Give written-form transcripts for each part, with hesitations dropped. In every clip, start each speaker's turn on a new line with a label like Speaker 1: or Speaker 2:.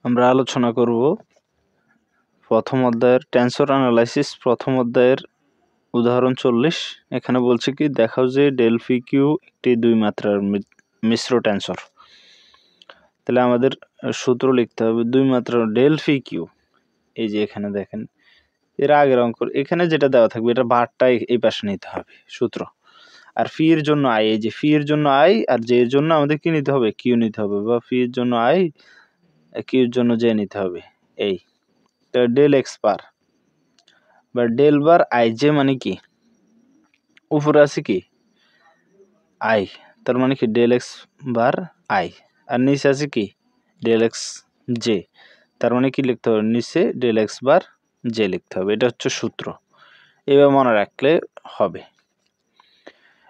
Speaker 1: আমরা আলোচনা করব প্রথম অধ্যায়ের টেন্সর অ্যানালাইসিস প্রথম অধ্যায়ের উদাহরণ 40। এখানে বলছে কি, দেখাও যে ডেল ফি কিউ একটি দুই মাত্রার মিশ্র টেন্সর। তাহলে আমাদের সূত্র লিখতে হবে দুই মাত্রার ডেল ফি কিউ। এই যে এখানে দেখেন এর আগের অঙ্ক, এখানে যেটা দেওয়া থাকবে এটা বারটা এই পাশে নিতে হবে সূত্র। আর ফি এর জন্য আই, এই যে ফি এর জন্য আই, আর জে এর জন্য আমাদের কি নিতে হবে, কিউ নিতে হবে, বা ফি এর জন্য আই, কিউর জন্য জে নিতে হবে। এই ডেল এক্স বার বা ডেল বার আই জে মানে কি, উপরে আছে কি আই, তার মানে কি ডেল এক্স বার আই, আর নিচে আছে কি ডেল এক্স জে, তার মানে কি লিখতে হবে, নিচে ডেল এক্স বার জে লিখতে হবে। এটা হচ্ছে সূত্র, এবার মনে রাখলে হবে।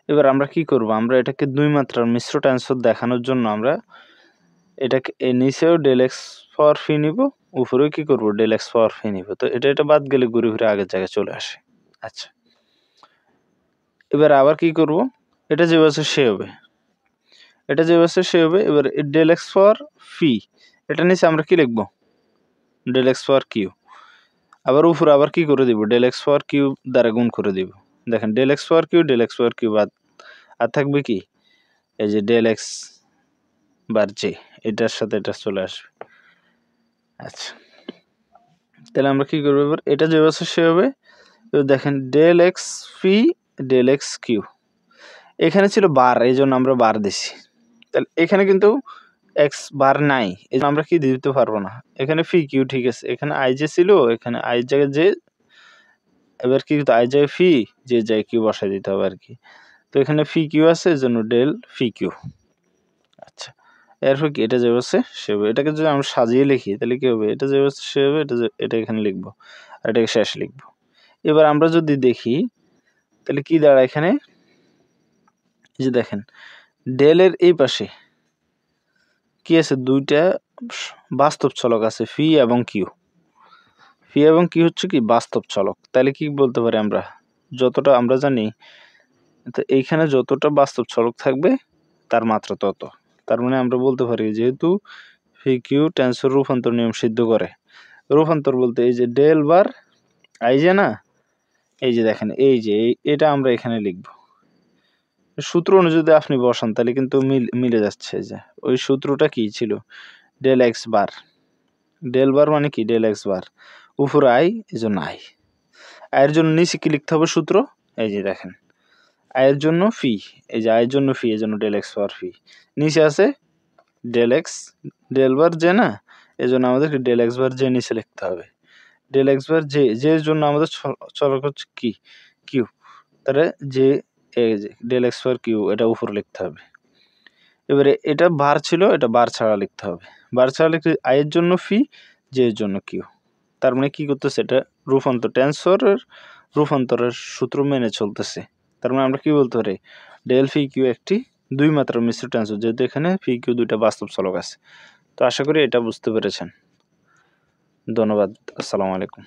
Speaker 1: এবার আমরা কি করব, আমরা এটাকে দুই মাত্রার মিশ্র টেন্সর দেখানোর জন্য আমরা এটাকে নিচেও ডেল এক্স পাওয়ার ফি নিব, উপরেও কি করব ডেল এক্স পাওয়ার ফি নিব। তো এটা বাদ গেলে ঘুরে ঘুরে আগের জায়গায় চলে আসে। আচ্ছা, এবার আবার কি করব, এটা যে আছে সে হবে, এটা যে আছে সে হবে। এবার ডেল এক্স পাওয়ার ফি, এটা নিচে আমরা কি লিখব, ডেল এক্স পাওয়ার কিউ। আবার উপরে আবার কি করে দিব, ডেল এক্স পাওয়ার কিউ দ্বারা গুণ করে দিব। দেখেন ডেল এক্স পাওয়ার কিউ, ডেল এক্স পাওয়ার কিউ বাদ, আর থাকবে কি এই যে ডেল এক্স বার জে, এটার সাথে এটা চলে আসবে। আচ্ছা, তাহলে আমরা কি করবো, এবার এটা যে আছে সে হবে। এবার দেখেন ডেল এক্স ফি ডেল এক্স কিউ, এখানে ছিল বার, এই জন্য আমরা বার দিছি। তাহলে এখানে কিন্তু এক্স বার নাই, এই জন্য আমরা কি দিতে পারবো না। এখানে ফি কিউ ঠিক আছে, এখানে আই জে ছিল, এখানে আই জায়গায় জে, এবার কি আই জায়গায় ফি, যে জায়গায় কিউ বসাই দিতে হবে আর কি। তো এখানে ফি কিউ আছে, এই জন্য ডেল ফি কিউ। আচ্ছা, এরপর কি এটা যে আছে সে হবে। এটাকে যদি আমরা সাজিয়ে লিখি তাহলে কি হবে, এটা যে আছে সে হবে, এটা এখানে লিখবো, আর এটাকে শেষ লিখবো। এবার আমরা যদি দেখি তাহলে কি দাঁড়ায়, এখানে যে দেখেন ডেলের এই পাশে কি আছে, দুইটা বাস্তব চলক আছে, ফি এবং কিউ। ফি এবং কিউ হচ্ছে কি বাস্তব চলক। তাহলে কি বলতে পারি আমরা, যতটা আমরা জানি, তো এইখানে যতটা বাস্তব চলক থাকবে তার মাত্রা তত। তার মানে আমরা বলতে পারি যেহেতু ফি কিউ টেন্সর রূপান্তর নিয়ম সিদ্ধ করে। রূপান্তর বলতে এই যে ডেল বার আই যে না, এই যে দেখেন এই যে এটা আমরা এখানে লিখব, সূত্র অনুযায়ী আপনি বসান তাহলে কিন্তু মিলে যাচ্ছে। যে ওই সূত্রটা কি ছিল, ডেল এক্স বার, ডেল বার মানে কি ডেল এক্স বার, উপরে আই, এই জন্য আই। আয়ের জন্য নিচে কি লিখতে হবে সূত্র, এই যে দেখেন আয়ের জন্য ফি, এই যে আয়ের জন্য ফি, এই জন্য ডেল এক্স পাওয়ার ফি। নিচে আছে del x del bar j না, এই জন্য আমাদেরকে ডেল এক্স বার জে নিচে লিখতে হবে। Del x bar j, j এর জন্য আমাদের চলক হচ্ছে কি কিউ, তাহলে যে ডেল এক্স পাওয়ার কিউ এটা উপরে লিখতে হবে। এবারে এটা বার ছিল, এটা বার ছাড়া লিখতে হবে। বার ছাড়া লিখতে আয়ের জন্য ফি, জে এর জন্য কিউ। তার মানে কি করতেছে, এটা রূপান্তর টেন্সরের রূপান্তরের সূত্র মেনে চলতেছে। তার মানে আমরা কি বলতে পারি, ডেল ফি কিউ একটি দুই মাত্রার মিশ্র টেন্সর, যেহেতু এখানে ফি কিউ দুইটা বাস্তব চলক আছে। তো আশা করি এটা বুঝতে পেরেছেন। ধন্যবাদ, আসসালামু আলাইকুম।